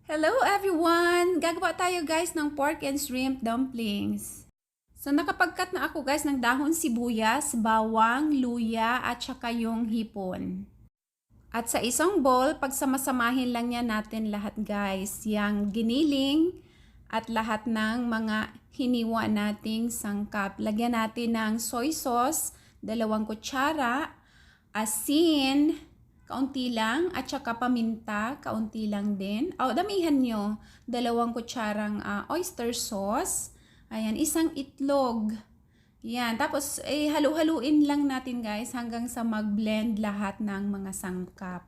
Hello everyone! Gagawa tayo guys ng pork and shrimp dumplings. So nakapagkat na ako guys ng dahon sibuyas, bawang, luya at saka yung hipon. At sa isang bowl, pagsamasamahin lang yan natin lahat guys. Yang giniling at lahat ng mga hiniwa nating sangkap. Lagyan natin ng soy sauce, 2 kutsara, asin, kaunti lang, at saka paminta, kaunti lang din. Damihan nyo, 2 kutsarang oyster sauce. Ayan, 1 itlog. Yan, tapos halu-haluin lang natin guys hanggang sa mag-blend lahat ng mga sangkap.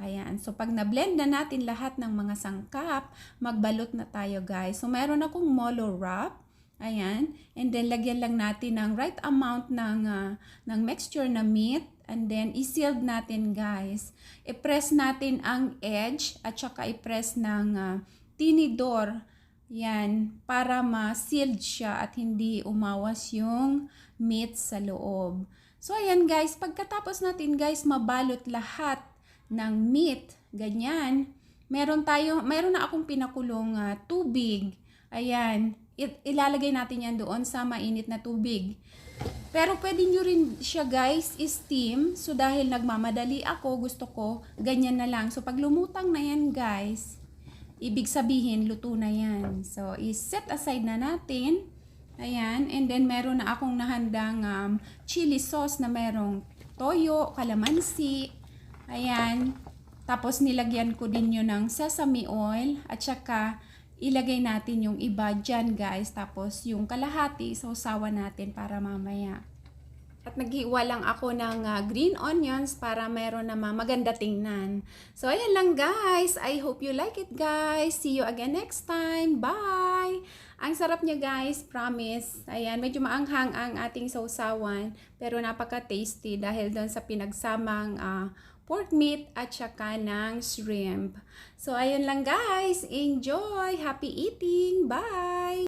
Ayan, so pag na-blend na natin lahat ng mga sangkap, magbalot na tayo guys. So meron akong molo wrap. Ayan, and then lagyan lang natin ng right amount ng mixture na meat. And then, i-sealed natin guys. I-press natin ang edge at saka i-press ng tinidor. Yan, para ma-sealed siya at hindi umawas yung meat sa loob. So, ayan guys, pagkatapos natin guys mabalot lahat ng meat, ganyan, meron na akong pinakulong tubig. Ayan, ilalagay natin yan doon sa mainit na tubig. Pero pwede nyo rin siya guys steam. So dahil nagmamadali ako, gusto ko ganyan na lang. So pag lumutang na yan guys, ibig sabihin luto na yan. So i-set aside na natin. Ayan, and then meron na akong nahandang chili sauce na merong toyo, kalamansi. Ayan, tapos nilagyan ko din yun ng sesame oil at saka ilagay natin yung iba dyan guys. Tapos yung kalahati, sausawan natin para mamaya. At naghiwa lang ako ng green onions para meron na maganda tingnan. So ayan lang guys. I hope you like it guys. See you again next time. Bye! Ang sarap niya guys, promise. Ayan, medyo maanghang ang ating sausawan. Pero napaka-tasty dahil doon sa pinagsamang pork meat at saka ng shrimp. So, ayun lang guys. Enjoy! Happy eating! Bye!